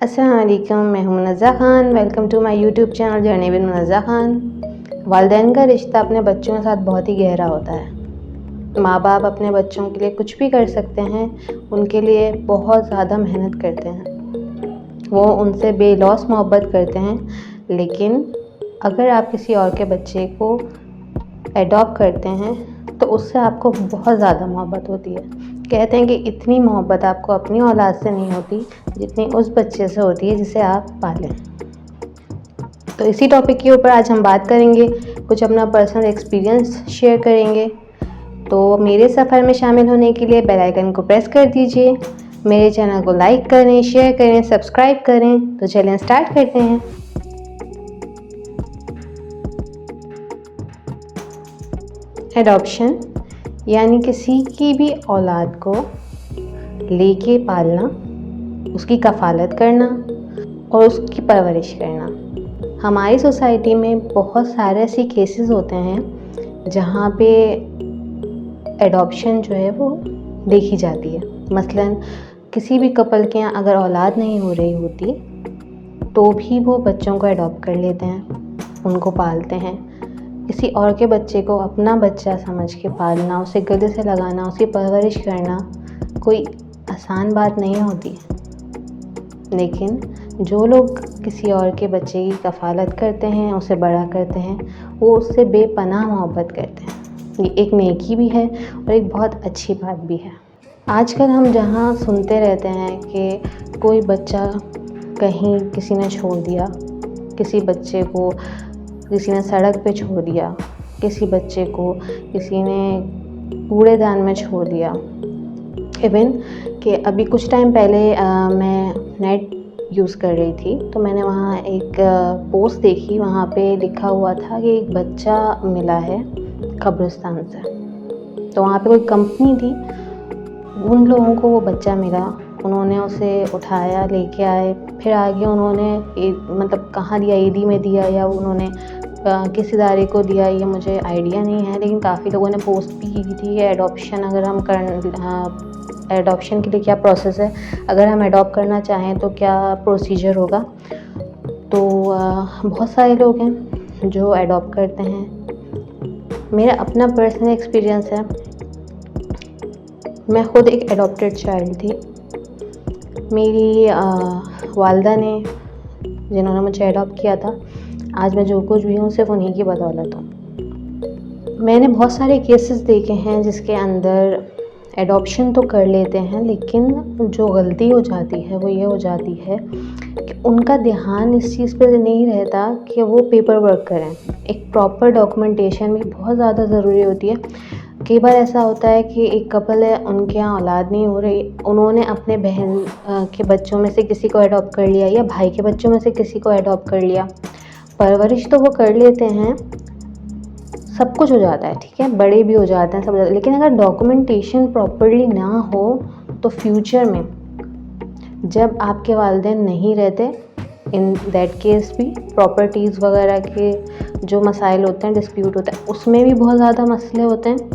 अस्सलाम वालेकुम, मैं हूं Munazza Khan. Welcome to my YouTube channel journey with Munazza Khan. वालिदैन का रिश्ता अपने बच्चों के साथ बहुत ही गहरा होता है। माँ बाप अपने बच्चों के लिए कुछ भी कर सकते हैं, उनके लिए बहुत ज़्यादा मेहनत करते हैं, वो उनसे बेलौस मोहब्बत करते हैं। लेकिन अगर आप किसी और के बच्चे को एडॉप्ट करते हैं तो उससे आपको बहुत ज़्यादा मोहब्बत होती है। कहते हैं कि इतनी मोहब्बत आपको अपनी औलाद से नहीं होती जितनी उस बच्चे से होती है जिसे आप पालें। तो इसी टॉपिक के ऊपर आज हम बात करेंगे, कुछ अपना पर्सनल एक्सपीरियंस शेयर करेंगे। तो मेरे सफ़र में शामिल होने के लिए बेल आइकन को प्रेस कर दीजिए, मेरे चैनल को लाइक करें, शेयर करें, सब्सक्राइब करें। तो चलिए स्टार्ट करते हैं। एडॉप्शन यानी किसी की भी औलाद को लेके पालना, उसकी कफ़ालत करना और उसकी परवरिश करना। हमारी सोसाइटी में बहुत सारे ऐसे केसेस होते हैं जहाँ पे एडॉप्शन जो है वो देखी जाती है। मसलन किसी भी कपल के यहाँ अगर औलाद नहीं हो रही होती तो भी वो बच्चों को एडॉप्ट कर लेते हैं, उनको पालते हैं। किसी और के बच्चे को अपना बच्चा समझ के पालना, उसे गले से लगाना, उसकी परवरिश करना कोई आसान बात नहीं होती। लेकिन जो लोग किसी और के बच्चे की कफ़ालत करते हैं, उसे बड़ा करते हैं, वो उससे बेपनाह मोहब्बत करते हैं। ये एक नेकी भी है और एक बहुत अच्छी बात भी है। आजकल हम जहाँ सुनते रहते हैं कि कोई बच्चा कहीं किसी ने छोड़ दिया, किसी बच्चे को किसी ने सड़क पे छोड़ दिया, किसी बच्चे को किसी ने कूड़ेदान में छोड़ दिया। इवन कि अभी कुछ टाइम पहले मैं नेट यूज़ कर रही थी तो मैंने वहाँ एक पोस्ट देखी, वहाँ पे लिखा हुआ था कि एक बच्चा मिला है कब्रिस्तान से। तो वहाँ पे कोई कंपनी थी, उन लोगों को वो बच्चा मिला, उन्होंने उसे उठाया, लेके आए, फिर आगे उन्होंने मतलब कहाँ दिया, ईदी में दिया या उन्होंने किस इदारे को दिया, ये मुझे आइडिया नहीं है। लेकिन काफ़ी लोगों ने पोस्ट भी की थी एडॉप्शन अगर हम एडॉप्शन के लिए क्या प्रोसेस है, अगर हम एडॉप्ट करना चाहें तो क्या प्रोसीजर होगा। तो बहुत सारे लोग हैं जो एडॉप्ट करते हैं। मेरा अपना पर्सनल एक्सपीरियंस है, मैं ख़ुद एक एडॉप्टेड चाइल्ड थी। मेरी वालिदा ने, जिन्होंने मुझे एडॉप्ट किया था, आज मैं जो कुछ भी हूँ सिर्फ उन्हीं की बदौलत हूँ। मैंने बहुत सारे केसेस देखे हैं जिसके अंदर एडॉप्शन तो कर लेते हैं, लेकिन जो गलती हो जाती है वो ये हो जाती है कि उनका ध्यान इस चीज़ पे नहीं रहता कि वो पेपर वर्क करें। एक प्रॉपर डॉक्यूमेंटेशन भी बहुत ज़्यादा ज़रूरी होती है। कई बार ऐसा होता है कि एक कपल है, उनके यहाँ औलाद नहीं हो रही, उन्होंने अपने बहन के बच्चों में से किसी को एडॉप्ट कर लिया या भाई के बच्चों में से किसी को एडॉप्ट कर लिया। परवरिश तो वो कर लेते हैं, सब कुछ हो जाता है, ठीक है, बड़े भी हो जाते हैं, सब हो जाता है। लेकिन अगर डॉक्यूमेंटेशन प्रॉपरली ना हो तो फ्यूचर में जब आपके वालिदैन नहीं रहते, इन दैट केस भी प्रॉपर्टीज़ वगैरह के जो मसाइल होते हैं, डिस्प्यूट होता है, उसमें भी बहुत ज़्यादा मसले होते हैं।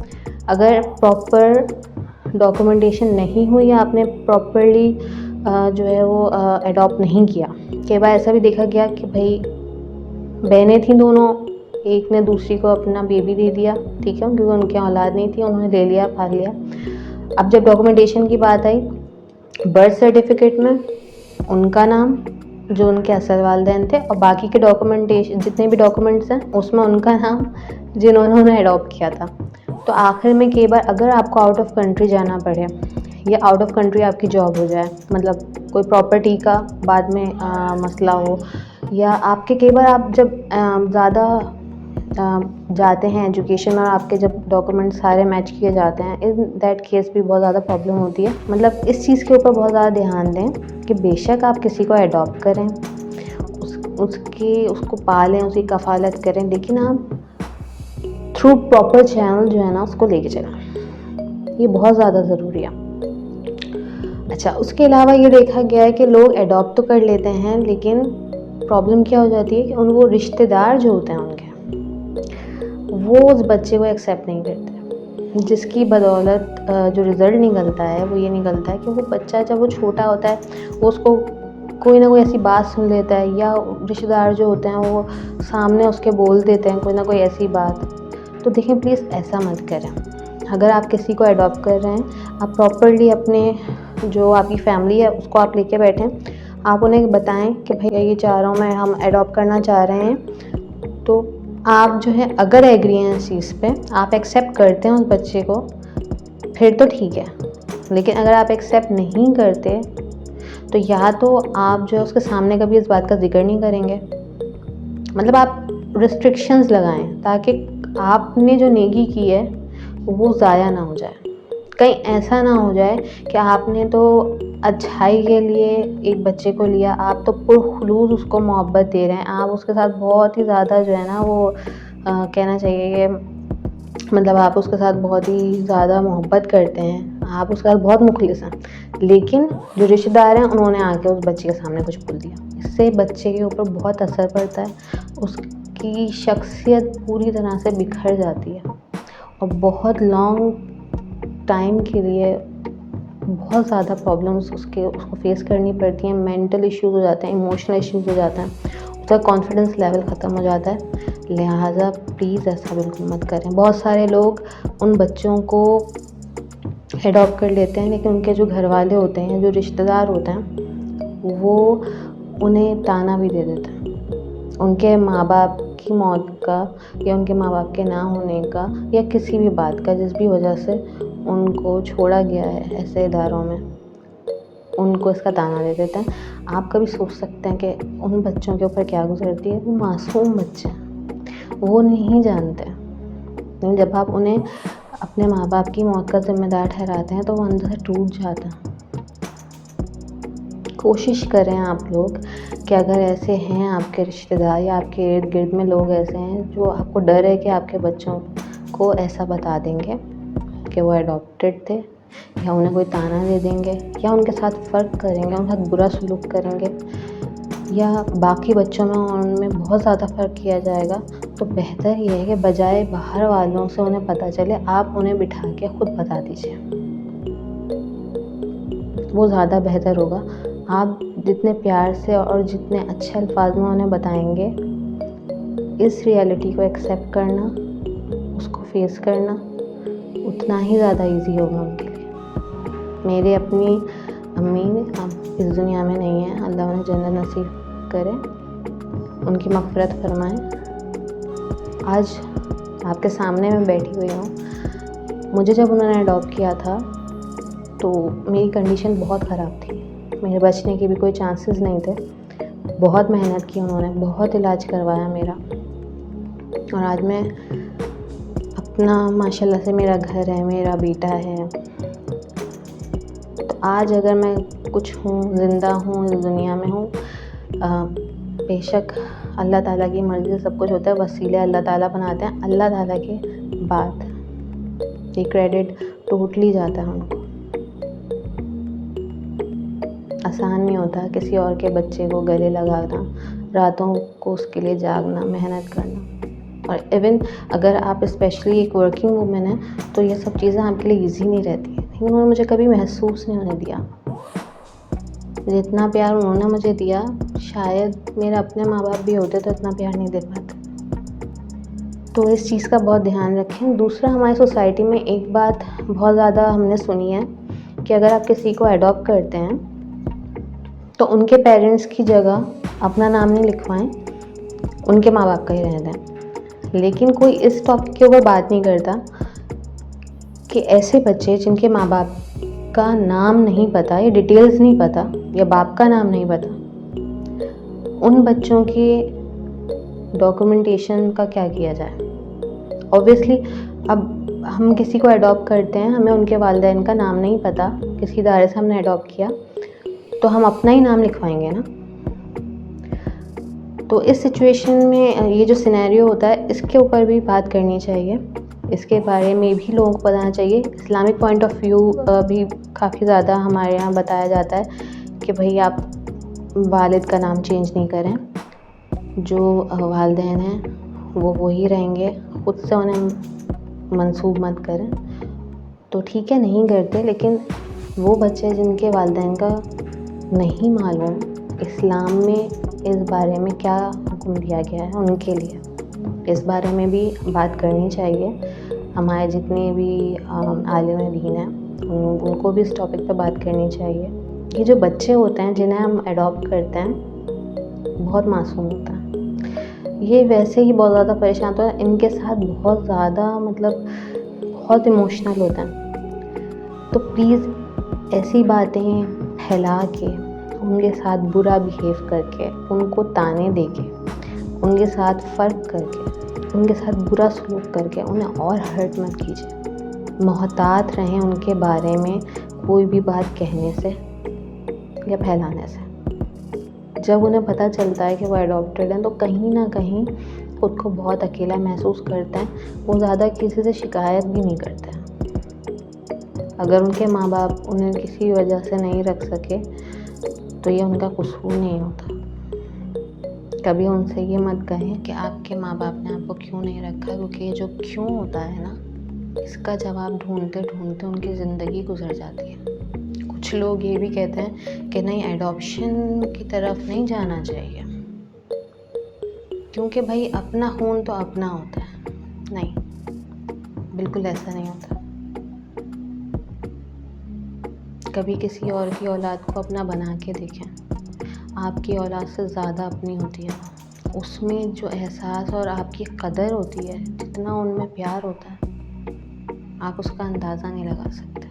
अगर प्रॉपर डॉक्यूमेंटेशन नहीं हुई या आपने प्रॉपरली जो है वो एडॉप्ट नहीं किया। कई बार ऐसा भी देखा गया कि भाई बहनें थी दोनों, एक ने दूसरी को अपना बेबी दे दिया, ठीक है, क्योंकि उनके औलाद नहीं थी, उन्होंने ले लिया, पाल लिया। अब जब डॉक्यूमेंटेशन की बात आई, बर्थ सर्टिफिकेट में उनका नाम जो उनके असल वालिदैन थे और बाकी के डॉक्यूमेंटेशन जितने भी डॉक्यूमेंट्स हैं उसमें उनका नाम जिन्होंने उन्हें एडॉप्ट किया था। तो आखिर में कई बार अगर आपको आउट ऑफ कंट्री जाना पड़े या आउट ऑफ कंट्री आपकी जॉब हो जाए, मतलब कोई प्रॉपर्टी का बाद में मसला हो, या आपके कई बार आप जब ज़्यादा जाते हैं एजुकेशन और आपके जब डॉक्यूमेंट सारे मैच किए जाते हैं, इन दैट केस भी बहुत ज़्यादा प्रॉब्लम होती है। मतलब इस चीज़ के ऊपर बहुत ज़्यादा ध्यान दें कि बेशक आप किसी को एडॉप्ट करें, उसको पालें, उसकी कफ़ालत करें, लेकिन आप थ्रू प्रॉपर चैनल जो है ना उसको लेके चलें, ये बहुत ज़्यादा ज़रूरी है। अच्छा, उसके अलावा ये देखा गया है कि लोग एडॉप्ट तो कर लेते हैं, लेकिन प्रॉब्लम क्या हो जाती है कि वो रिश्तेदार जो होते हैं उनके, वो उस बच्चे को एक्सेप्ट नहीं करते, जिसकी बदौलत जो रिज़ल्ट निकलता है वो ये निकलता है कि वो बच्चा जब वो छोटा होता है वो उसको कोई ना कोई ऐसी बात सुन लेता है, या रिश्तेदार जो होते हैं वो सामने उसके बोल देते हैं कोई ना कोई ऐसी बात। तो देखिए प्लीज़ ऐसा मत करें। अगर आप किसी को अडॉप्ट कर रहे हैं, आप प्रॉपरली अपने जो आपकी फैमिली है उसको आप लेके बैठें। आप उन्हें बताएं कि भैया ये चाह रहा हूँ मैं, हम अडॉप्ट करना चाह रहे हैं। तो आप जो है अगर एग्री हैं इस चीज़ पे, आप एक्सेप्ट करते हैं उस बच्चे को, फिर तो ठीक है। लेकिन अगर आप एक्सेप्ट नहीं करते तो या तो आप जो है उसके सामने कभी इस बात का जिक्र नहीं करेंगे, मतलब आप रिस्ट्रिक्शंस लगाएं ताकि आपने जो नेकी की है वो ज़ाया ना हो जाए। कहीं ऐसा ना हो जाए कि आपने तो अच्छाई के लिए एक बच्चे को लिया, आप तो पुरखुलूस उसको मोहब्बत दे रहे हैं, आप उसके साथ बहुत ही ज़्यादा जो है ना वो कहना चाहिए कि मतलब आप उसके साथ बहुत ही ज़्यादा मोहब्बत करते हैं, आप उसके साथ बहुत मुखलिस हैं, लेकिन जो रिश्तेदार हैं उन्होंने आके उस बच्चे के सामने कुछ बोल दिया। इससे बच्चे के ऊपर बहुत असर पड़ता है, उसकी शख्सियत पूरी तरह से बिखर जाती है और बहुत लॉन्ग टाइम के लिए बहुत ज़्यादा प्रॉब्लम्स उसको फेस करनी पड़ती हैं। मेंटल इश्यूज़ हो जाते हैं, इमोशनल इश्यूज़ हो जाते हैं, उसका कॉन्फिडेंस लेवल ख़त्म हो जाता है। लिहाजा प्लीज़ ऐसा बिल्कुल मत करें। बहुत सारे लोग उन बच्चों को एडॉप्ट कर लेते हैं, लेकिन उनके जो घर वाले होते हैं, जो रिश्तेदार होते हैं, वो उन्हें ताना भी दे देते हैं उनके माँ बाप की मौत का, या उनके माँ बाप के ना होने का, या किसी भी बात का, जिस भी वजह से उनको छोड़ा गया है ऐसे इदारों में, उनको इसका ताना दे देते हैं। आप कभी सोच सकते हैं कि उन बच्चों के ऊपर क्या गुजरती है? वो मासूम बच्चे हैं, वो नहीं जानते, लेकिन जब आप उन्हें अपने माँ बाप की मौत का ज़िम्मेदार ठहराते हैं तो वो अंदर से टूट जाता है। कोशिश करें आप लोग कि अगर ऐसे हैं आपके रिश्तेदार या आपके इर्द गिर्द में लोग ऐसे हैं जो आपको डर है कि आपके बच्चों को ऐसा बता देंगे कि वो अडॉप्टेड थे, या उन्हें कोई ताना दे देंगे, या उनके साथ फ़र्क करेंगे, उनके साथ बुरा सलूक करेंगे, या बाकी बच्चों में उनमें बहुत ज़्यादा फ़र्क किया जाएगा, तो बेहतर ये है कि बजाय बाहर वालों से उन्हें पता चले, आप उन्हें बिठा के ख़ुद बता दीजिए, वो ज़्यादा बेहतर होगा। आप जितने प्यार से और जितने अच्छे अल्फाज में उन्हें बताएंगे, इस रियलिटी को एक्सेप्ट करना, उसको फेस करना उतना ही ज़्यादा इजी होगा उनके लिए। मेरे अपनी अम्मी अब इस दुनिया में नहीं है, अल्लाह उन्हें जन्नत नसीब करे, उनकी मग़फ़िरत फरमाए। आज आपके सामने मैं बैठी हुई हूँ। मुझे जब उन्होंने अडॉप्ट किया था तो मेरी कंडीशन बहुत ख़राब थी, मेरे बचने के भी कोई चांसेस नहीं थे। बहुत मेहनत की उन्होंने, बहुत इलाज करवाया मेरा, और आज मैं अपना माशाल्लाह से मेरा घर है, मेरा बेटा है। तो आज अगर मैं कुछ हूँ, ज़िंदा हूँ, इस दुनिया में हूँ, बेशक अल्लाह ताला की मर्ज़ी से सब कुछ होता है, वसीले अल्लाह ताला बनाते हैं। अल्लाह ताला के बाद ये क्रेडिट टोटली जाता है उनको। आसान नहीं होता किसी और के बच्चे को गले लगाना, रातों को उसके लिए जागना, मेहनत करना, और इवन अगर आप स्पेशली एक वर्किंग वूमेन हैं तो ये सब चीज़ें आपके लिए ईजी नहीं रहती हैं। लेकिन उन्होंने मुझे कभी महसूस नहीं होने दिया। जितना प्यार उन्होंने मुझे दिया, शायद मेरे अपने माँ बाप भी होते तो इतना प्यार नहीं दे पाते। तो इस चीज़ का बहुत ध्यान रखें। दूसरा, हमारी सोसाइटी में एक बात बहुत ज़्यादा हमने सुनी है कि अगर आप किसी को अडॉप्ट करते हैं तो उनके पेरेंट्स की जगह अपना नाम नहीं लिखवाएं, उनके माँ बाप का ही रहने दें। लेकिन कोई इस टॉपिक के ऊपर बात नहीं करता कि ऐसे बच्चे जिनके माँ बाप का नाम नहीं पता, या डिटेल्स नहीं पता, या बाप का नाम नहीं पता, उन बच्चों के डॉक्यूमेंटेशन का क्या किया जाए। ऑब्वियसली अब हम किसी को अडॉप्ट करते हैं, हमें उनके वालिदैन का नाम नहीं पता, किसी इदारे से हमने अडॉप्ट किया, तो हम अपना ही नाम लिखवाएंगे ना। तो इस सिचुएशन में ये जो सिनेरियो होता है, इसके ऊपर भी बात करनी चाहिए, इसके बारे में भी लोगों को बताना चाहिए। इस्लामिक पॉइंट ऑफ व्यू भी काफ़ी ज़्यादा हमारे यहाँ बताया जाता है कि भाई आप वालिद का नाम चेंज नहीं करें, जो वालिदैन हैं वो वही रहेंगे, खुद से उन्हें मंसूब मत करें। तो ठीक है, नहीं करते, लेकिन वो बच्चे जिनके वालिदैन का नहीं मालूम, इस्लाम में इस बारे में क्या हुक्म दिया गया है उनके लिए, इस बारे में भी बात करनी चाहिए। हमारे जितने भी आलिम दीन हैं उनको भी इस टॉपिक पे बात करनी चाहिए। ये जो बच्चे होते हैं जिन्हें हम अडॉप्ट करते हैं बहुत मासूम होता है, ये वैसे ही बहुत ज़्यादा परेशान होता है, इनके साथ बहुत ज़्यादा मतलब बहुत इमोशनल होता है। तो प्लीज़ ऐसी बातें फैला के, उनके साथ बुरा बिहेव करके, उनको ताने दे के, उनके साथ फ़र्क करके, उनके साथ बुरा सलूक करके उन्हें और हर्ट मत कीजिए। मोहतात रहें उनके बारे में कोई भी बात कहने से या फैलाने से। जब उन्हें पता चलता है कि वो अडॉप्टेड हैं तो कहीं ना कहीं खुद को बहुत अकेला महसूस करते हैं। वो ज़्यादा किसी से शिकायत भी नहीं करते हैं। अगर उनके माँ बाप उन्हें किसी वजह से नहीं रख सके तो ये उनका कसूर नहीं होता। कभी उनसे ये मत कहें कि आपके माँ बाप ने आपको क्यों नहीं रखा, क्योंकि ये जो क्यों होता है ना, इसका जवाब ढूंढते ढूंढते उनकी ज़िंदगी गुजर जाती है। कुछ लोग ये भी कहते हैं कि नहीं, एडॉप्शन की तरफ नहीं जाना चाहिए क्योंकि भाई अपना खून तो अपना होता है। नहीं, बिल्कुल ऐसा नहीं होता। कभी किसी और की औलाद को अपना बना के देखें, आपकी औलाद से ज़्यादा अपनी होती है। उसमें जो एहसास और आपकी कदर होती है, जितना उनमें प्यार होता है, आप उसका अंदाज़ा नहीं लगा सकते।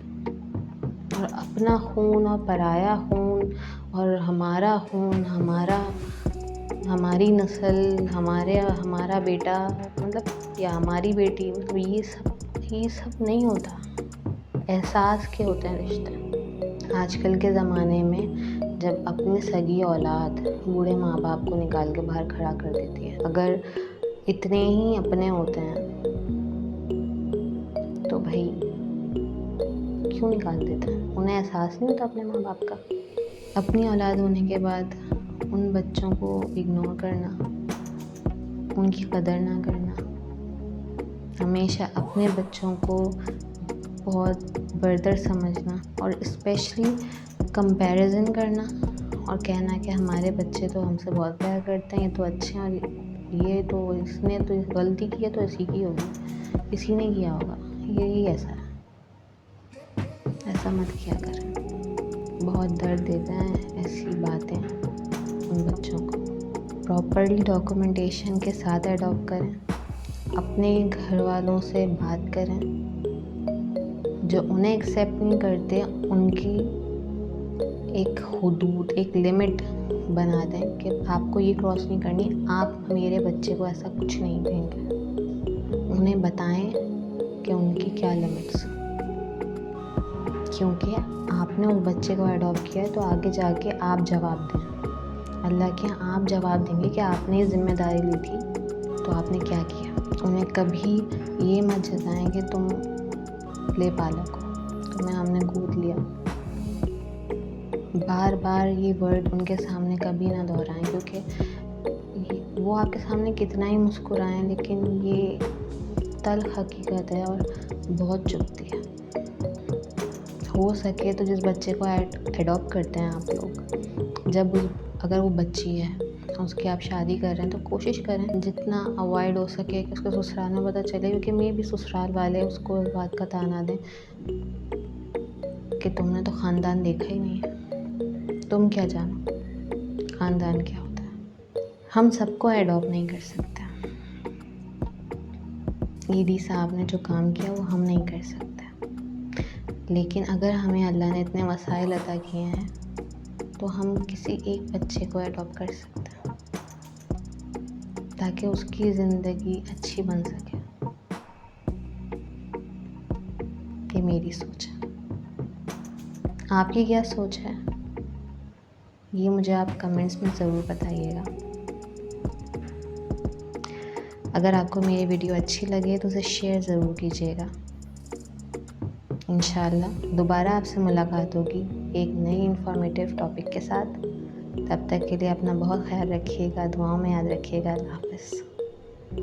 और अपना खून और पराया खून और हमारा खून, हमारी नस्ल, हमारा बेटा मतलब या हमारी बेटी, मतलब ये सब नहीं होता। एहसास के होते हैं रिश्ते। आजकल के ज़माने में जब अपनी सगी औलाद बूढ़े माँ बाप को निकाल के बाहर खड़ा कर देती है, अगर इतने ही अपने होते हैं तो भाई क्यों निकाल देते हैं? उन्हें एहसास नहीं होता अपने माँ बाप का। अपनी औलाद होने के बाद उन बच्चों को इग्नोर करना, उनकी कदर ना करना, हमेशा अपने बच्चों को बहुत बर्तर समझना और स्पेशली कंपैरिजन करना और कहना कि हमारे बच्चे तो हमसे बहुत प्यार करते हैं, ये तो अच्छे हैं, और ये तो इसने तो गलती की है तो इसी की होगी, इसी ने किया होगा, यही ऐसा है। ऐसा मत किया करें। बहुत दर्द देता है ऐसी बातें उन बच्चों को। प्रॉपरली डॉक्यूमेंटेशन के साथ अडॉप्ट करें। अपने घर वालों से बात करें। जो उन्हें एक्सेप्ट नहीं करते उनकी एक हुदूद, एक लिमिट बना दें कि आपको ये क्रॉस नहीं करनी, आप मेरे बच्चे को ऐसा कुछ नहीं देंगे। उन्हें बताएं कि उनकी क्या लिमिट्स, क्योंकि आपने उस बच्चे को अडॉप्ट किया है तो आगे जाके आप जवाब दें। अल्लाह के यहाँ आप जवाब देंगे कि आपने ये जिम्मेदारी ली थी तो आपने क्या किया। उन्हें कभी ये मत जताएं कि तुम ले पालक हो, तुम्हें हमने गोद लिया। बार बार ये वर्ड उनके सामने कभी ना दोहराएं, क्योंकि वो आपके सामने कितना ही मुस्कुराएं लेकिन ये तल्ख हकीकत है और बहुत चुभती है। हो सके तो जिस बच्चे को एडॉप्ट करते हैं आप लोग, अगर वो बच्ची है उसकी आप शादी कर रहे हैं तो कोशिश करें जितना अवॉइड हो सके कि उसको ससुराल में पता चले, क्योंकि मे भी ससुराल वाले उसको इस बात का ताना दें कि तुमने तो ख़ानदान देखा ही नहीं है, तुम क्या जानो ख़ानदान क्या होता है। हम सबको एडॉप्ट नहीं कर सकते। ईदी साहब ने जो काम किया वो हम नहीं कर सकते, लेकिन अगर हमें अल्लाह ने इतने वसाइल अता किए हैं तो हम किसी एक बच्चे को एडॉप्ट कर सकते हैं ताकि उसकी ज़िंदगी अच्छी बन सके। ये मेरी सोच है। आपकी क्या सोच है ये मुझे आप कमेंट्स में ज़रूर बताइएगा। अगर आपको मेरी वीडियो अच्छी लगे तो उसे शेयर ज़रूर कीजिएगा। इंशाल्लाह दोबारा आपसे मुलाकात होगी एक नई इन्फॉर्मेटिव टॉपिक के साथ। तब तक के लिए अपना बहुत ख्याल रखिएगा, दुआओं में याद रखिएगा। अल्लाह हाफ़िज़।